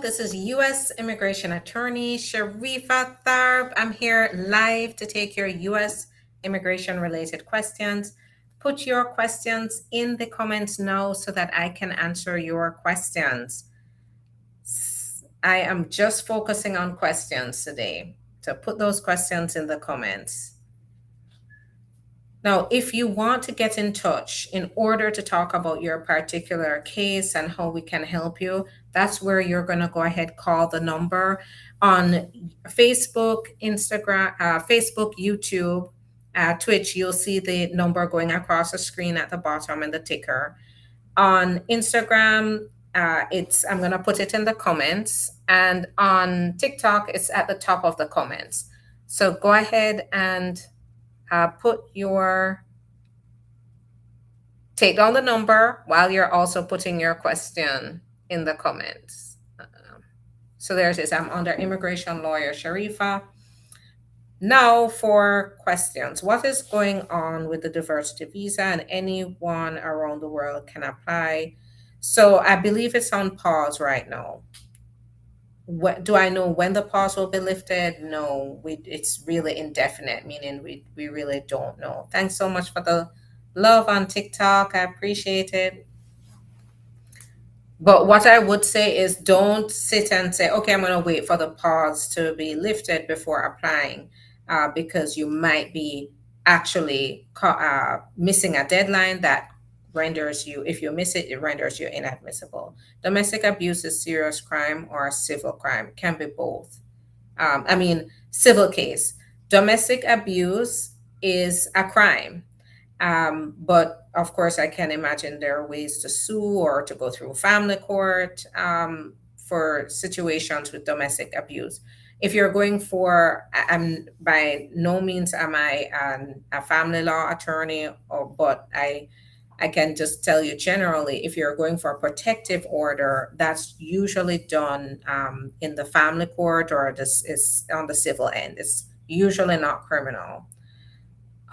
This is U.S. Immigration Attorney Sharifa Tharb. I'm here live to take your U.S. immigration related questions. Put your questions in the comments now so that I can answer your questions. I am just focusing on questions today. So put those questions in the comments. Now, if you want to get in touch in order to talk about your particular case and how we can help you, that's where you're going to go ahead, call the number on Facebook, Instagram, Facebook, YouTube, Twitch. You'll see the number going across the screen at the bottom and the ticker. On Instagram, I'm going to put it in the comments, and on TikTok, it's at the top of the comments. So go ahead and take down the number while you're also putting your question in the comments. So there it is. I'm under immigration lawyer Sharifa. Now for questions. What is going on with the diversity visa, and anyone around the world can apply? So I believe it's on pause right now. Do I know when the pause will be lifted? No, it's really indefinite, meaning we really don't know. Thanks so much for the love on TikTok. I appreciate it. But what I would say is don't sit and say, okay, I'm going to wait for the pause to be lifted before applying, because you might be actually missing a deadline that renders you, if you miss it, it renders you inadmissible. Domestic abuse is serious crime or a civil crime, can be both. Civil case. Domestic abuse is a crime. But of course, I can imagine there are ways to sue or to go through family court for situations with domestic abuse. If you're going for, by no means am I a family law attorney, but I can just tell you generally, if you're going for a protective order, that's usually done in the family court, or this is on the civil end. It's usually not criminal.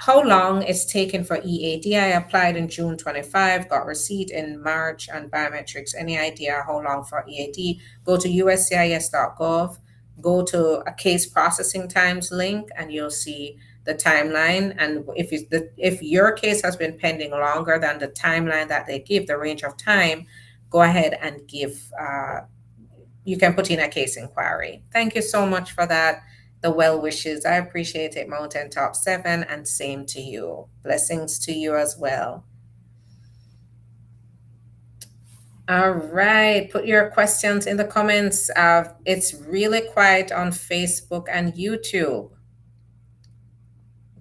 How long it's taken for EAD? I applied in June 25, got receipt in March, and biometrics. Any idea how long for EAD? Go to uscis.gov, go to a case processing times link, and you'll see the timeline. And if your case has been pending longer than the timeline that they give, the range of time, go ahead and you can put in a case inquiry. Thank you so much for that. The well wishes. I appreciate it, Mountaintop 7, and same to you. Blessings to you as well. All right, put your questions in the comments. It's really quiet on Facebook and YouTube.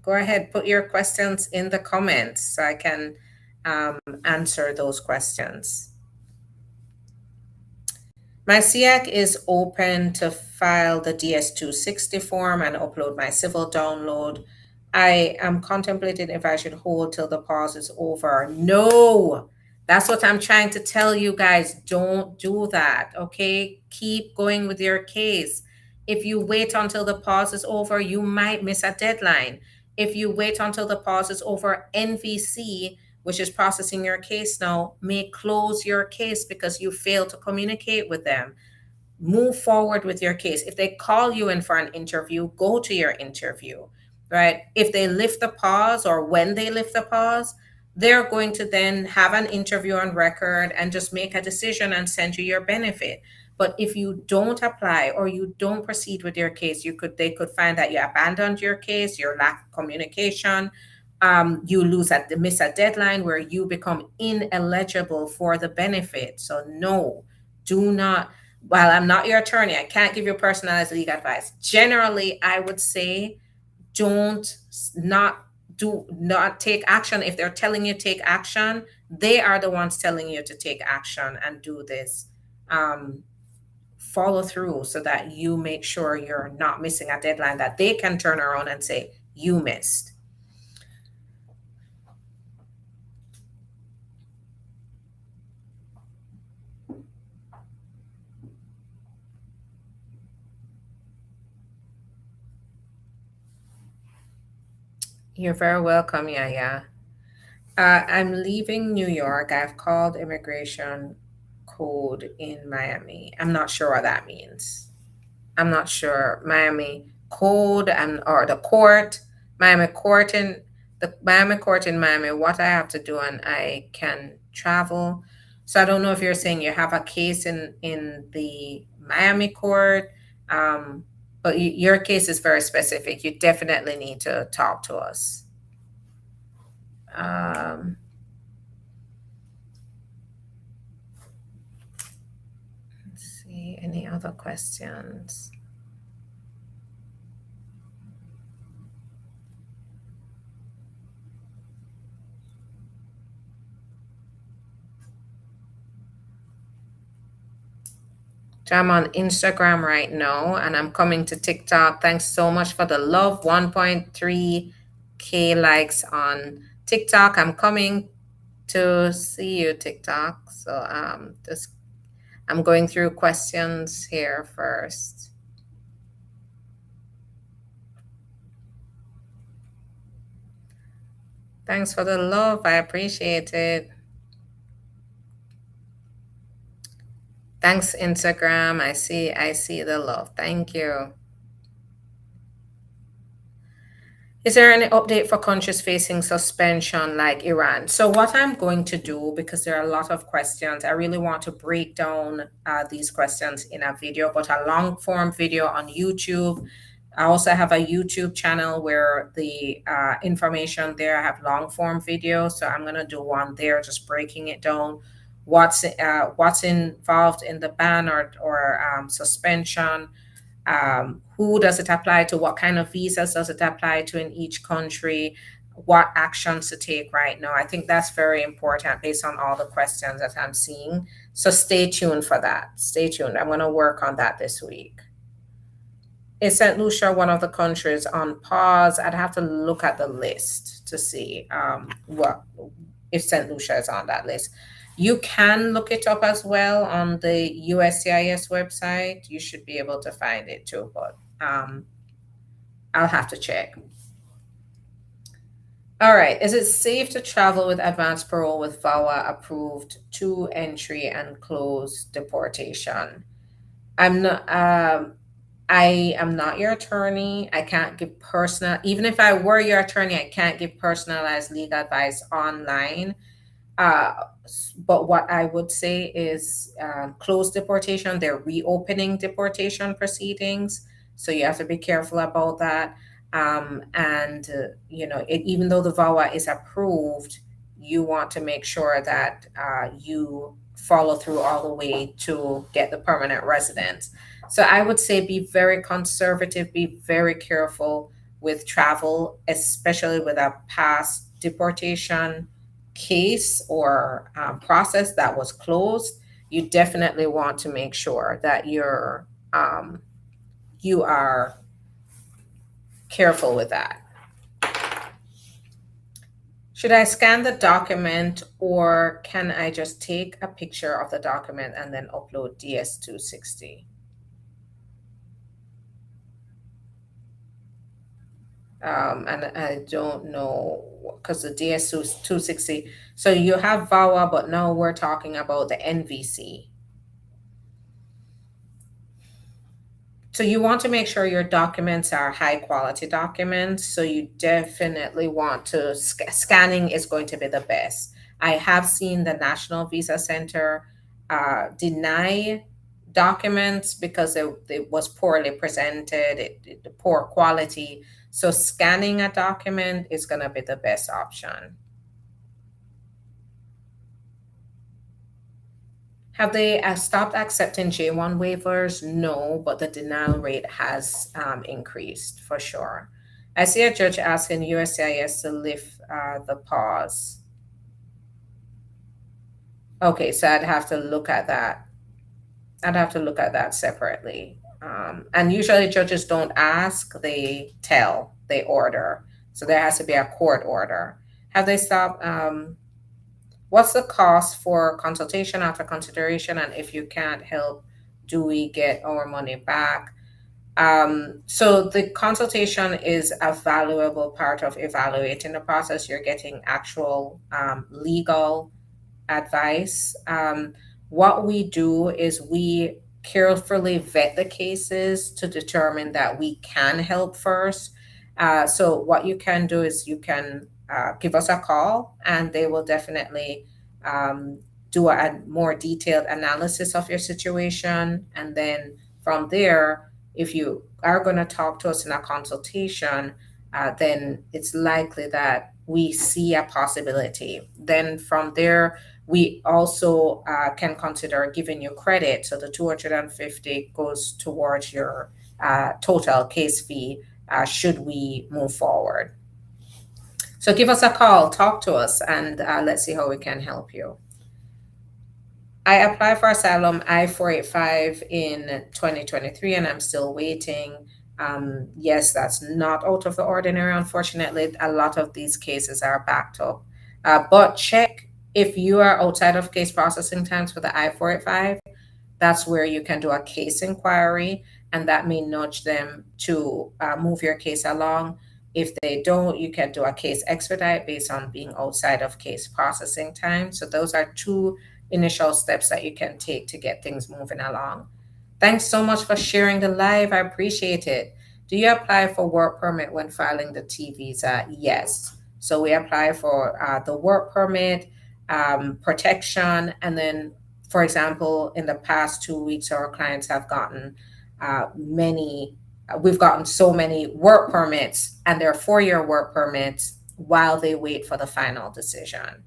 Go ahead, put your questions in the comments so I can answer those questions. My SEAC is open to file the DS-260 form and upload my civil download. I am contemplating if I should hold till the pause is over. No, that's what I'm trying to tell you guys. Don't do that, okay? Keep going with your case. If you wait until the pause is over, you might miss a deadline. If you wait until the pause is over, NVC, which is processing your case now, may close your case because you failed to communicate with them. Move forward with your case. If they call you in for an interview, go to your interview, right? If they lift the pause, or when they lift the pause, they're going to then have an interview on record and just make a decision and send you your benefit. But if you don't apply or you don't proceed with your case, they could find that you abandoned your case, your lack of communication. You miss a deadline where you become ineligible for the benefit. So no, do not. While I'm not your attorney, I can't give you personalized legal advice. Generally, I would say do not take action. If they're telling you take action, they are the ones telling you to take action and do this. Follow through so that you make sure you're not missing a deadline that they can turn around and say you missed. You're very welcome, Yaya. I'm leaving New York. I've called immigration code in Miami. I'm not sure what that means. I'm not sure. Miami code and or the court, Miami court in the Miami court in Miami, what I have to do and I can travel. So I don't know if you're saying you have a case in the Miami court, but your case is very specific. You definitely need to talk to us. Um, let's see, any other questions? So I'm on Instagram right now and I'm coming to TikTok. Thanks so much for the love. 1.3K likes on TikTok. I'm coming to see you, TikTok. So just I'm going through questions here first. Thanks for the love. I appreciate it. Thanks, Instagram. I see the love. Thank you. Is there any update for countries facing suspension like Iran? So, what I'm going to do, because there are a lot of questions, I really want to break down these questions in a video, but a long form video on YouTube. I also have a YouTube channel where the information there, I have long form videos. So, I'm going to do one there, just breaking it down. What's involved in the ban or suspension, who does it apply to, what kind of visas does it apply to in each country, what actions to take right now. I think that's very important based on all the questions that I'm seeing. So stay tuned for that. Stay tuned. I'm going to work on that this week. Is St. Lucia one of the countries on pause? I'd have to look at the list to see what if St. Lucia is on that list. You can look it up as well on the USCIS website. You should be able to find it too, but I'll have to check. All right. Is it safe to travel with advanced parole with VAWA approved to entry and close deportation? I'm not. I am not your attorney. I can't give personal. Even if I were your attorney, I can't give personalized legal advice online. Uh, but what I would say is closed deportation, they're reopening deportation proceedings. So you have to be careful about that. Even though the VAWA is approved, you want to make sure that you follow through all the way to get the permanent residence. So I would say be very conservative, be very careful with travel, especially with a past deportation case or process that was closed. You definitely want to make sure that you are careful with that. Should I scan the document or can I just take a picture of the document and then upload DS-260? And I don't know because the DS-260. So you have VAWA, but now we're talking about the NVC. So you want to make sure your documents are high quality documents. So you definitely want to scanning is going to be the best. I have seen the National Visa Center deny documents because it was poorly presented, the poor quality. So scanning a document is going to be the best option. Have they stopped accepting J1 waivers? No, but the denial rate has increased for sure. I see a judge asking USCIS to lift the pause. Okay, so I'd have to look at that. I'd have to look at that separately. And usually judges don't ask, they tell, they order. So there has to be a court order. Have they stopped? What's the cost for consultation after consideration? And if you can't help, do we get our money back? So the consultation is a valuable part of evaluating the process. You're getting actual legal advice. What we do is we carefully vet the cases to determine that we can help first. So what you can do is you can give us a call, and they will definitely um, do a more detailed analysis of your situation. And then from there, if you are going to talk to us in a consultation, then it's likely that we see a possibility. Then from there, we also can consider giving you credit. So the 250 goes towards your total case fee should we move forward. So give us a call, talk to us, and let's see how we can help you. I applied for asylum I-485 in 2023, and I'm still waiting. Yes, that's not out of the ordinary. Unfortunately, a lot of these cases are backed up. But check if you are outside of case processing times for the I-485. That's where you can do a case inquiry, and that may nudge them to move your case along. If they don't, you can do a case expedite based on being outside of case processing time. So those are two initial steps that you can take to get things moving along. Thanks so much for sharing the live. I appreciate it. Do you apply for work permit when filing the T visa? Yes. So we apply for the work permit, protection, and then, for example, in the past 2 weeks, our clients have gotten we've gotten so many work permits, and they're 4-year work permits while they wait for the final decision.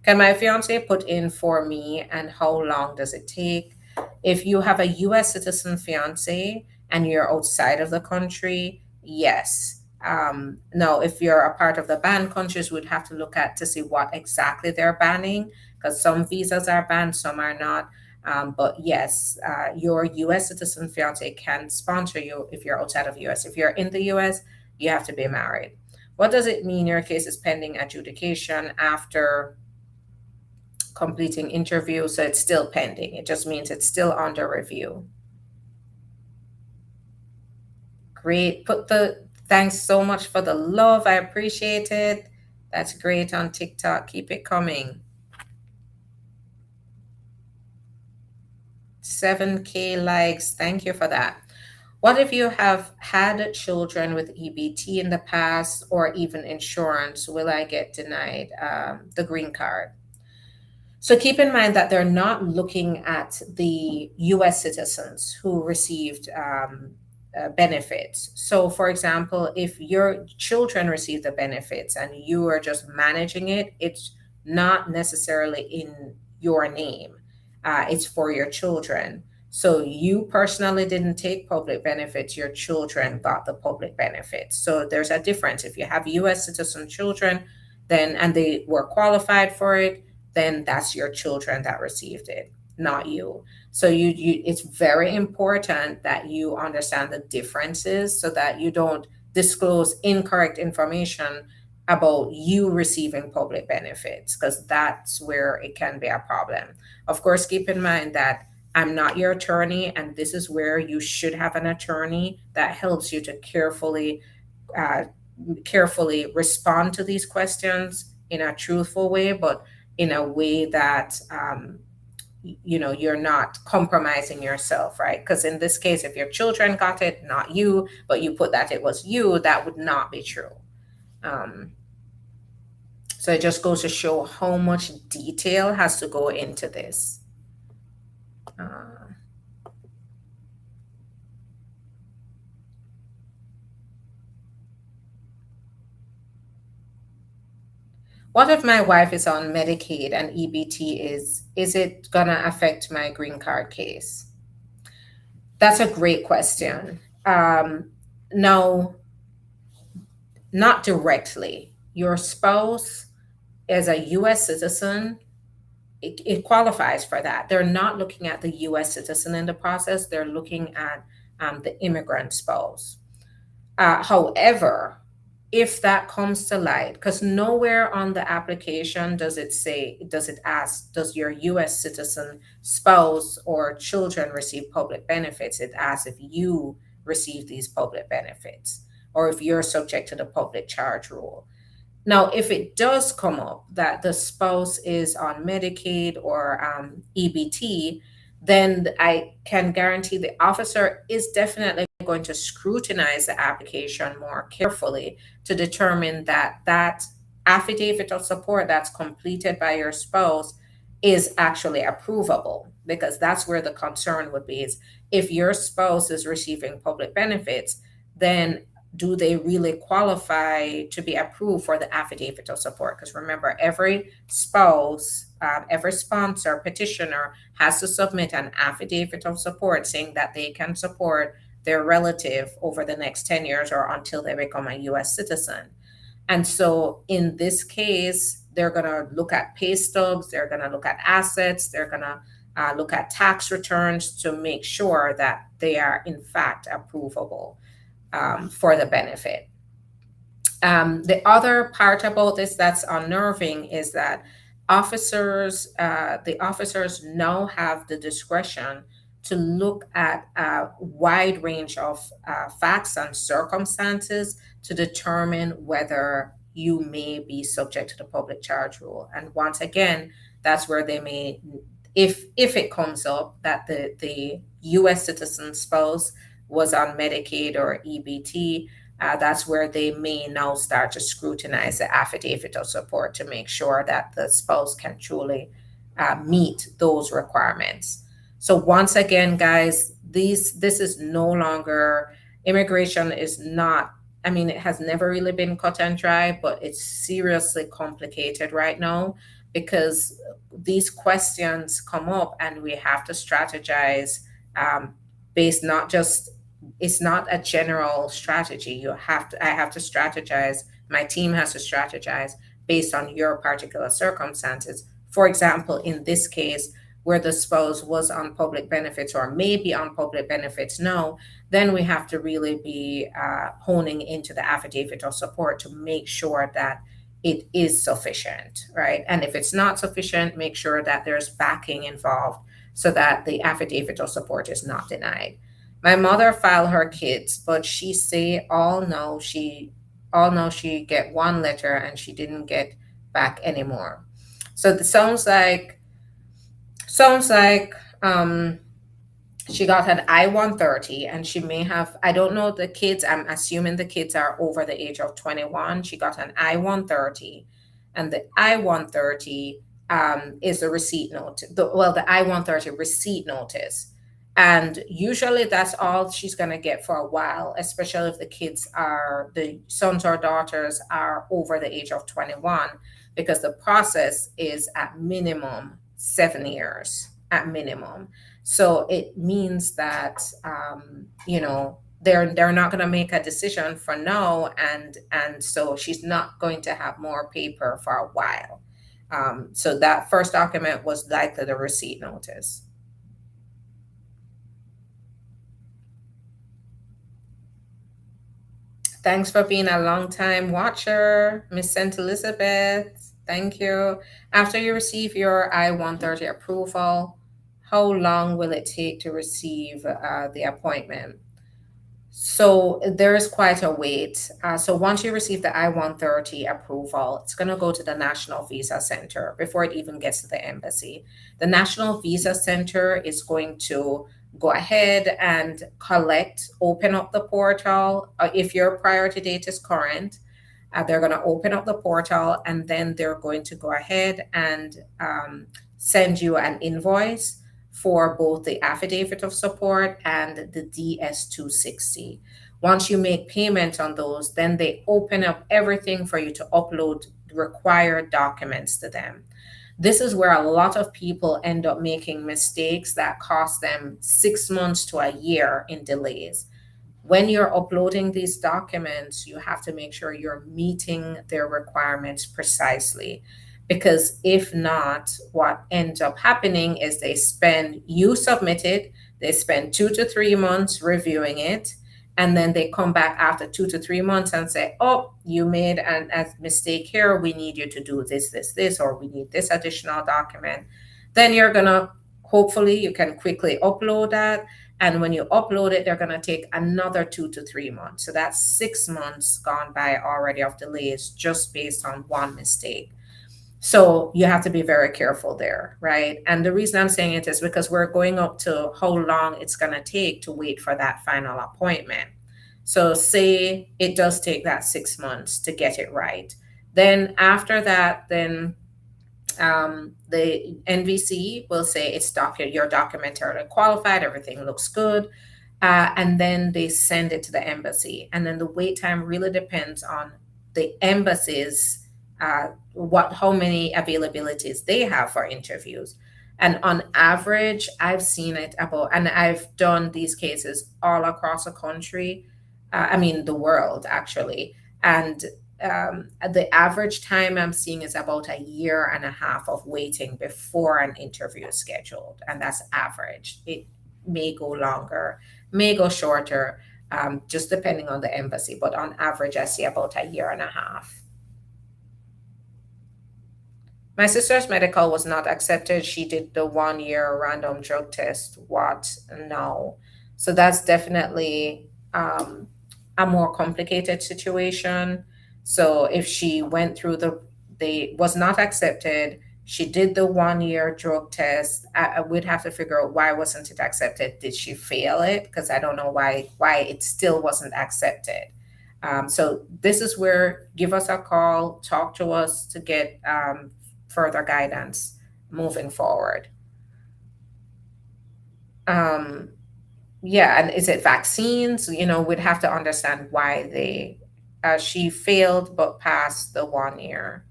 Can my fiance put in for me, and how long does it take? If you have a US citizen fiance and you're outside of the country, yes. No, if you're a part of the banned countries, we'd have to look at to see what exactly they're banning, because some visas are banned, some are not. But yes, your US citizen fiance can sponsor you if you're outside of US. If you're in the US, you have to be married. What does it mean your case is pending adjudication after completing interview? So it's still pending. It just means it's still under review. Great. Thanks so much for the love. I appreciate it. That's great on TikTok. Keep it coming. 7K likes. Thank you for that. What if you have had children with EBT in the past or even insurance? Will I get denied the green card? So keep in mind that they're not looking at the US citizens who received benefits. So, for example, if your children receive the benefits and you are just managing it, it's not necessarily in your name, it's for your children. So, you personally didn't take public benefits, your children got the public benefits. So, there's a difference. If you have US citizen children, then and they were qualified for it, then that's your children that received it, not you. So it's very important that you understand the differences so that you don't disclose incorrect information about you receiving public benefits, because that's where it can be a problem. Of course, keep in mind that I'm not your attorney, and this is where you should have an attorney that helps you to uh, carefully respond to these questions in a truthful way, but in a way that you're not compromising yourself, right? Because in this case, if your children got it, not you, but you put that it was you, that would not be true. um, so it just goes to show how much detail has to go into this. uh, what if my wife is on Medicaid and EBT is it gonna affect my green card case? That's a great question. No, not directly. Your spouse as a US citizen, it qualifies for that. They're not looking at the US citizen in the process, they're looking at the immigrant spouse. However, if that comes to light, because nowhere on the application does it ask, does your US citizen spouse or children receive public benefits? It asks if you receive these public benefits or if you're subject to the public charge rule. Now, if it does come up that the spouse is on Medicaid or EBT, then I can guarantee the officer is definitely going to scrutinize the application more carefully to determine that that affidavit of support that's completed by your spouse is actually approvable, because that's where the concern would be, is if your spouse is receiving public benefits, then do they really qualify to be approved for the affidavit of support? Because remember, every spouse, every sponsor, petitioner has to submit an affidavit of support saying that they can support their relative over the next 10 years or until they become a US citizen. And so in this case, they're going to look at pay stubs, they're going to look at assets, they're going to look at tax returns to make sure that they are in fact approvable for the benefit. The other part about this that's unnerving is that the officers now have the discretion to look at a wide range of facts and circumstances to determine whether you may be subject to the public charge rule. And once again, that's where they may, if it comes up that the U.S. citizen spouse was on Medicaid or EBT, that's where they may now start to scrutinize the affidavit of support to make sure that the spouse can truly meet those requirements. So once again, guys, this is no longer, immigration is not, I mean, it has never really been cut and dry, but it's seriously complicated right now because these questions come up and we have to strategize based not just, it's not a general strategy. I have to strategize, my team has to strategize based on your particular circumstances. For example, in this case where the spouse was on public benefits or maybe on public benefits now, then we have to really be honing into the affidavit of support to make sure that it is sufficient, right? And if it's not sufficient, make sure that there's backing involved so that the affidavit of support is not denied. My mother filed her kids, but she say all know she get one letter and she didn't get back anymore. So it sounds like she got an I-130 and she may have, I don't know the kids, I'm assuming the kids are over the age of 21. She got an I-130 and the I-130 is a receipt note. The I-130 receipt notice. And usually that's all she's going to get for a while, especially if the sons or daughters are over the age of 21, because the process is at minimum 7 years, at minimum. So it means that they're not going to make a decision for now, and so she's not going to have more paper for a while. So that first document was likely the receipt notice. Thanks for being a long time watcher, Miss St. Elizabeth. Thank you. After you receive your I-130 approval, how long will it take to receive the appointment? So there is quite a wait. So once you receive the I-130 approval, it's going to go to the National Visa Center before it even gets to the embassy. The National Visa Center is going to go ahead and open up the portal. If your priority date is current, they're going to open up the portal and then they're going to go ahead and send you an invoice for both the affidavit of support and the DS-260. Once you make payment on those, then they open up everything for you to upload required documents to them. This is where a lot of people end up making mistakes that cost them 6 months to a year in delays. When you're uploading these documents, you have to make sure you're meeting their requirements precisely. Because if not, what ends up happening is you submit it, they spend 2 to 3 months reviewing it, and then they come back after 2 to 3 months and say, oh, you made a mistake here. We need you to do this, or we need this additional document. Then hopefully you can quickly upload that And when you upload it, they're going to take another 2 to 3 months. So that's 6 months gone by already of delays just based on one mistake. So you have to be very careful there, right? And the reason I'm saying it is because we're going up to how long it's going to take to wait for that final appointment. So say it does take that 6 months to get it right. Then after that, then the NVC will say you're documentarily qualified, everything looks good, and then they send it to the embassy. And then the wait time really depends on the embassy's how many availabilities they have for interviews. And on average, I've seen it about, and I've done these cases all across the country, I mean the world actually, and the average time I'm seeing is about a year and a half of waiting before an interview is scheduled, and that's average. It may go longer, may go shorter, just depending on the embassy. But on average, I see about a year and a half. My sister's medical was not accepted. She did the 1 year random drug test. What? No. So that's definitely a more complicated situation. So if she went through they was not accepted, she did the 1 year drug test. I would have to figure out why wasn't it accepted. Did she fail it? Because I don't know why it still wasn't accepted. So this is where give us a call, talk to us to get further guidance moving forward. Um, yeah, and is it vaccines? We'd have to understand why she failed but passed the 1 year.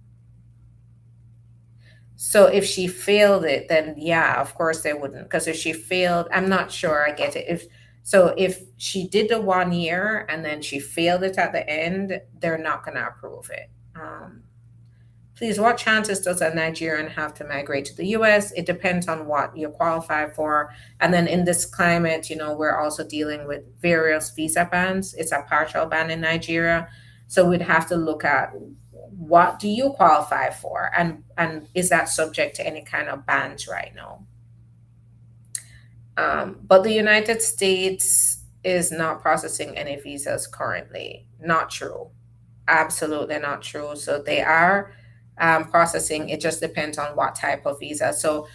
So if she failed it, then yeah, of course they wouldn't. Because if she failed, I'm not sure I get it. If she did the 1 year and then she failed it at the end, they're not going to approve it. Please, what chances does a Nigerian have to migrate to the US? It depends on what you qualify for. And then in this climate, we're also dealing with various visa bans. It's a partial ban in Nigeria. So we'd have to look at what do you qualify for, and is that subject to any kind of bans right now? But the United States is not processing any visas currently. Not true. Absolutely not true. So they are processing. It just depends on what type of visa. So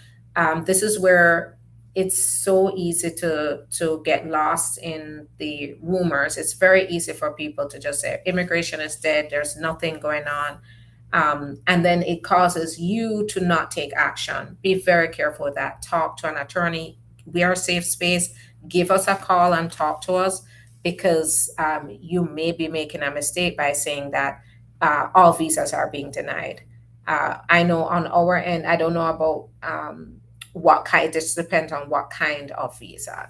this is where it's so easy to get lost in the rumors. It's very easy for people to just say immigration is dead. There's nothing going on. And then it causes you to not take action. Be very careful with that. Talk to an attorney. We are a safe space. Give us a call and talk to us, because you may be making a mistake by saying that all visas are being denied. I know on our end, I don't know about what kind, it just depends on what kind of visa.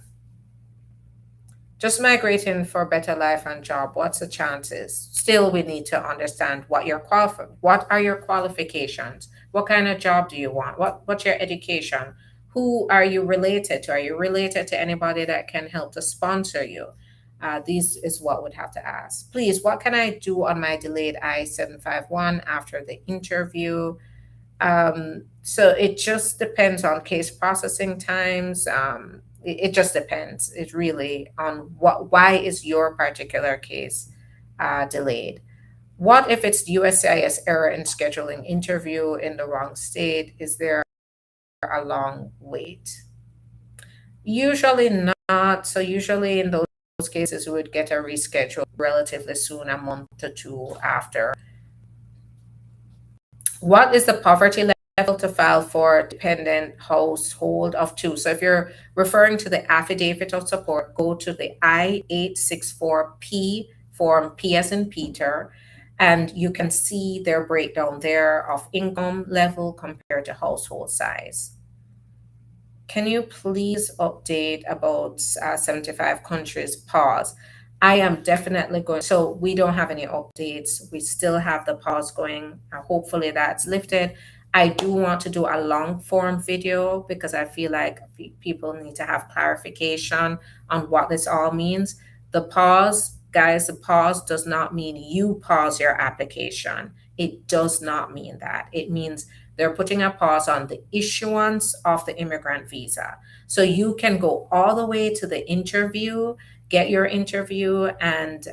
Just migrating for better life and job, what's the chances? Still, we need to understand what are your qualifications? What kind of job do you want? What's your education? Who are you related to? Are you related to anybody that can help to sponsor you? These is what would have to ask. Please, what can I do on my delayed I-751 after the interview? So it just depends on case processing times. It just depends. It really on why is your particular case delayed? What if it's USCIS error in scheduling interview in the wrong state? Is there a long wait? Usually not. So usually in those cases, we would get a reschedule relatively soon, a month or two after. What is the poverty level to file for dependent household of two? So if you're referring to the affidavit of support, go to the I-864P form, P as in Peter, and you can see their breakdown there of income level compared to household size. Can you please update about 75 countries pause? I am definitely going. So we don't have any updates. We still have the pause going. Hopefully that's lifted. I do want to do a long form video because I feel like people need to have clarification on what this all means. The pause, guys, the pause does not mean you pause your application. It does not mean that. It means They're putting a pause on the issuance of the immigrant visa. So you can go all the way to the interview, get your interview, and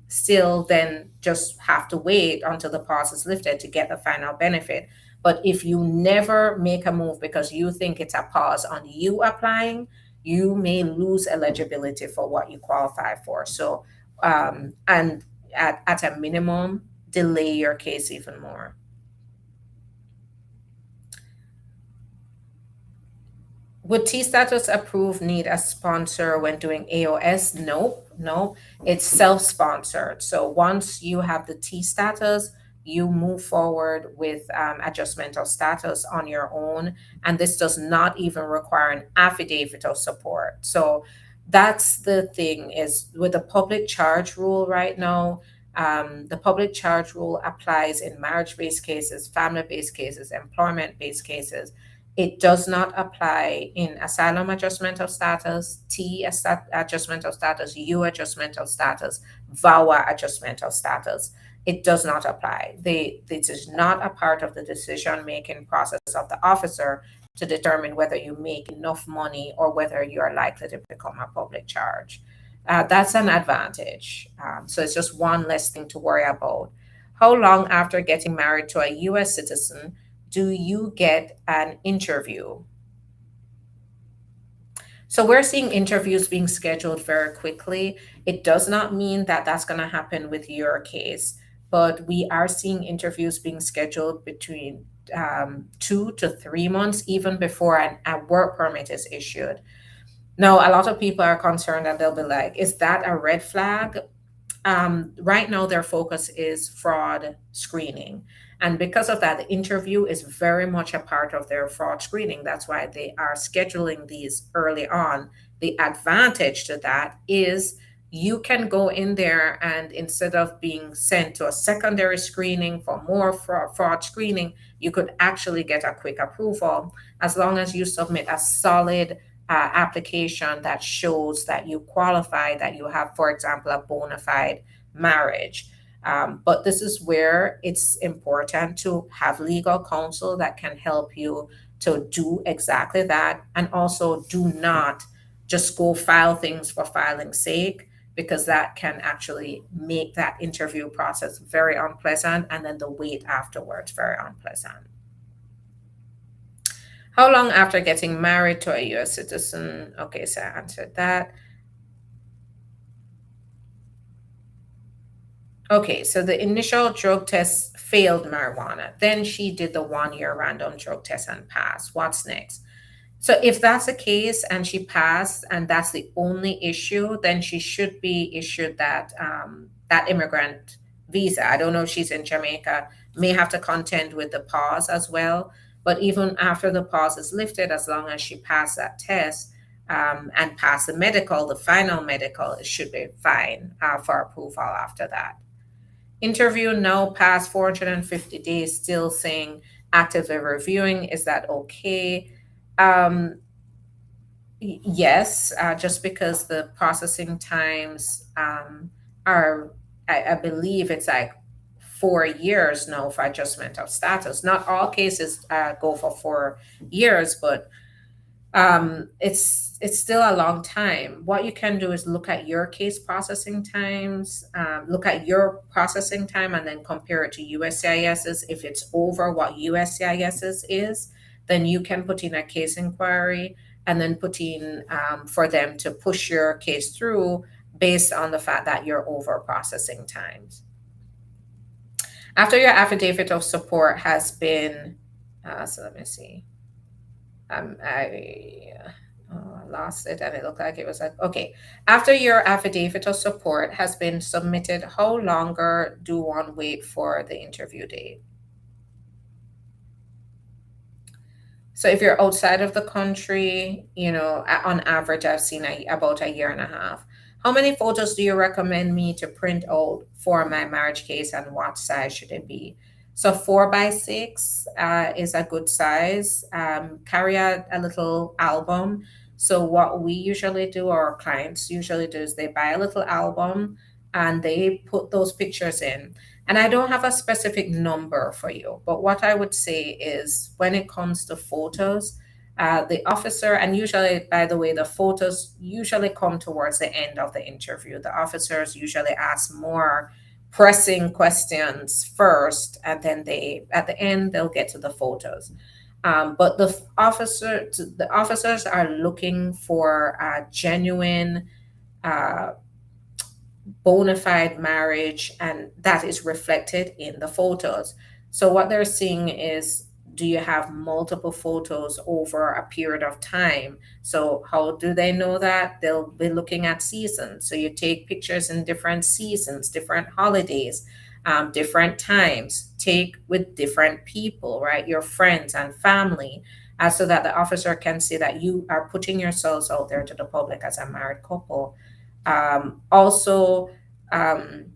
still then just have to wait until the pause is lifted to get the final benefit. But if you never make a move because you think it's a pause on you applying, you may lose eligibility for what you qualify for. So, and at a minimum, delay your case even more. Would T status approved need a sponsor when doing AOS? Nope, nope. It's self-sponsored. So once you have the T status, you move forward with adjustment of status on your own, and this does not even require an affidavit of support. So that's the thing is with the public charge rule right now. The public charge rule applies in marriage-based cases, family-based cases, employment-based cases. It does not apply in asylum adjustment of status, adjustment of status, U adjustment of status, VAWA adjustment of status. It does not apply. This is not a part of the decision making process of the officer to determine whether you make enough money or whether you are likely to become a public charge. That's an advantage. So it's just one less thing to worry about. How long after getting married to a US citizen do you get an interview? So we're seeing interviews being scheduled very quickly. It does not mean that that's going to happen with your case, but we are seeing interviews being scheduled between 2 to 3 months, even before a work permit is issued. Now, a lot of people are concerned and they'll be like, is that a red flag? Right now, their focus is fraud screening. And because of that, the interview is very much a part of their fraud screening. That's why they are scheduling these early on. The advantage to that is you can go in there and instead of being sent to a secondary screening for more fraud screening, you could actually get a quick approval as long as you submit a solid application that shows that you qualify, that you have, for example, a bona fide marriage. But this is where it's important to have legal counsel that can help you to do exactly that. And also, do not just go file things for filing's sake, because that can actually make that interview process very unpleasant and then the wait afterwards very unpleasant. How long after getting married to a US citizen? Okay, so I answered that. Okay, so the initial drug test failed marijuana. Then she did the 1 year random drug test and passed. What's next? So if that's the case and she passed and that's the only issue, then she should be issued that immigrant visa. I don't know if she's in Jamaica, may have to contend with the pause as well. But even after the pause is lifted, as long as she passed that test and passed the medical, the final medical, it should be fine for approval after that. Interview now past 450 days, still saying actively reviewing. Is that okay? Um, yes, just because the processing times are, I believe it's like 4 years now for adjustment of status. Not all cases go for 4 years, but it's still a long time. What you can do is look at your case processing times, look at your processing time, and then compare it to USCIS's. If it's over what USCIS's is, then you can put in a case inquiry and then put in for them to push your case through based on the fact that you're over processing times. After your affidavit of support has been, so let me see. I lost it and it looked like it was like, okay. After your affidavit of support has been submitted, how longer do one wait for the interview date? So if you're outside of the country, on average, I've seen about a year and a half. How many photos do you recommend me to print out for my marriage case and what size should it be? So 4 by 6 is a good size. Carry a little album. So what we usually do, or our clients usually do, is they buy a little album and they put those pictures in. And I don't have a specific number for you, but what I would say is when it comes to photos, the officer, and usually, by the way, the photos usually come towards the end of the interview. The officers usually ask more pressing questions first, and then at the end, they'll get to the photos. But the officers are looking for a genuine, uh, bona fide marriage, and that is reflected in the photos. So what they're seeing is, do you have multiple photos over a period of time? So how do they know that? They'll be looking at seasons. So you take pictures in different seasons, different holidays, different times, take with different people, right? Your friends and family, so that the officer can see that you are putting yourselves out there to the public as a married couple. Also, um,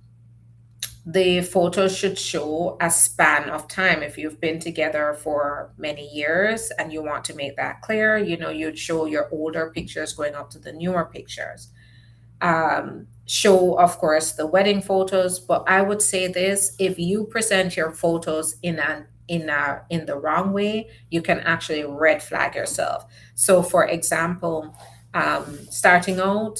the photos should show a span of time. If you've been together for many years and you want to make that clear, you'd show your older pictures going up to the newer pictures. Show, of course, the wedding photos, but I would say this: if you present your photos in the wrong way, you can actually red flag yourself. So, for example, starting out,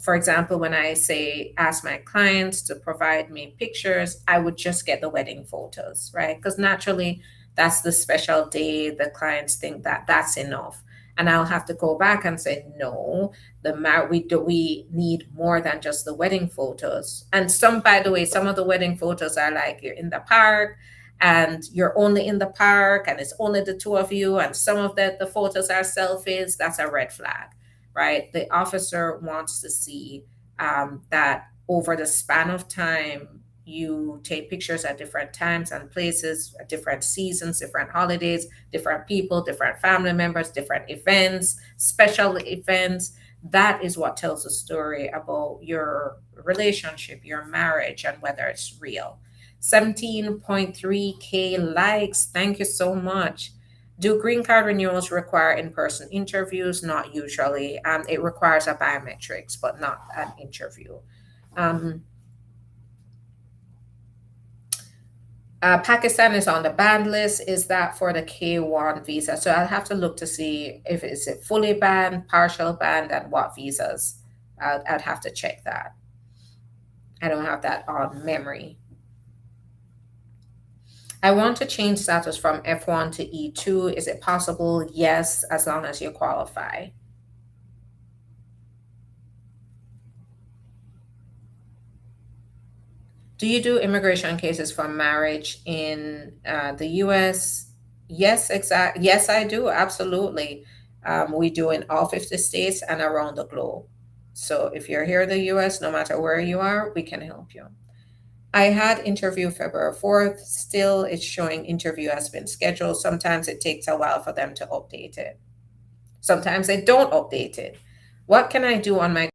for example, when I say ask my clients to provide me pictures, I would just get the wedding photos, right? Because naturally, that's the special day. The clients think that that's enough, and I'll have to go back and say no, we need more than just the wedding photos. And some, by the way, some of the wedding photos are like you're in the park and you're only in the park and it's only the two of you, and some of the photos are selfies. That's a red flag, right? The officer wants to see that over the span of time you take pictures at different times and places, at different seasons, different holidays, different people, different family members, different events, special events. That is what tells a story about your relationship, your marriage, and whether it's real. 17.3K likes. Thank you so much. Do green card renewals require in person interviews? Not usually. It requires a biometrics, but not an interview. Um, Pakistan is on the banned list. Is that for the K1 visa? So I'll have to look to see if it's a fully banned, partial banned, and what visas. I'd have to check that. I don't have that on memory. I want to change status from F1 to E2. Is it possible? Yes, as long as you qualify. Do you do immigration cases for marriage in the US? Yes, exact. Yes, I do. Absolutely. We do in all 50 states and around the globe. So if you're here in the US, no matter where you are, we can help you. I had interview February 4th. Still, it's showing interview has been scheduled. Sometimes it takes a while for them to update it. Sometimes they don't update it. What can I do on my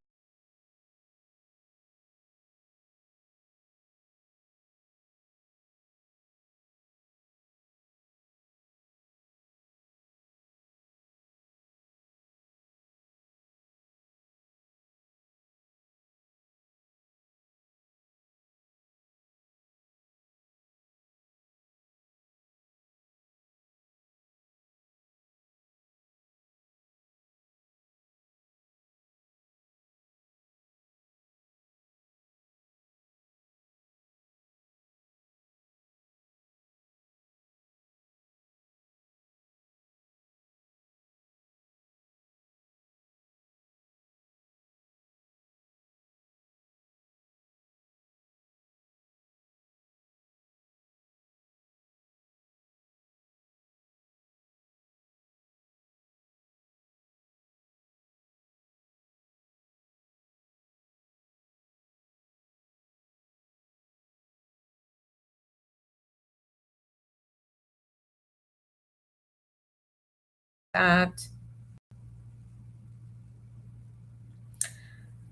that?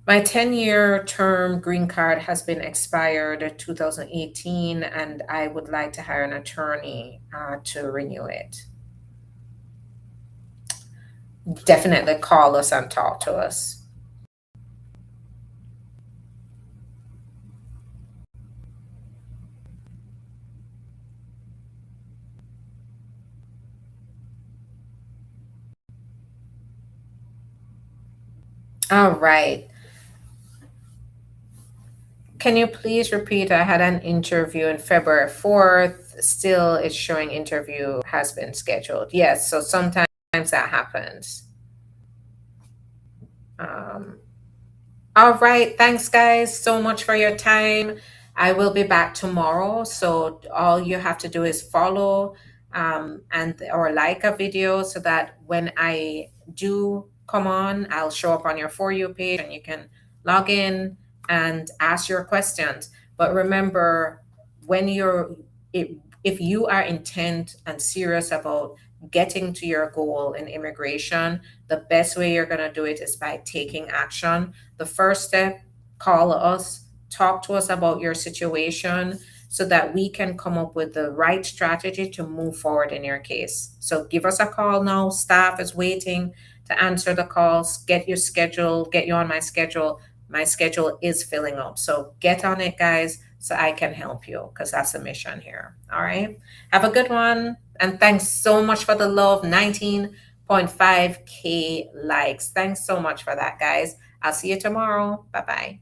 My 10-year term green card has been expired in 2018, and I would like to hire an attorney to renew it. Definitely call us and talk to us. All right. Can you please repeat? I had an interview on February 4th. Still, it's showing interview has been scheduled. Yes, so sometimes that happens. Um, all right. Thanks, guys, so much for your time. I will be back tomorrow. So all you have to do is follow and or like a video so that when I do come on, I'll show up on your For You page and you can log in and ask your questions. But remember, when if, if you are intent and serious about getting to your goal in immigration, the best way you're going to do it is by taking action. The first step, call us, talk to us about your situation so that we can come up with the right strategy to move forward in your case. So give us a call now. Staff is waiting to answer the calls. Get your schedule, get you on my schedule. My schedule is filling up. So get on it, guys, so I can help you because that's the mission here. All right. Have a good one. And thanks so much for the love. 19.5K likes. Thanks so much for that, guys. I'll see you tomorrow. Bye bye.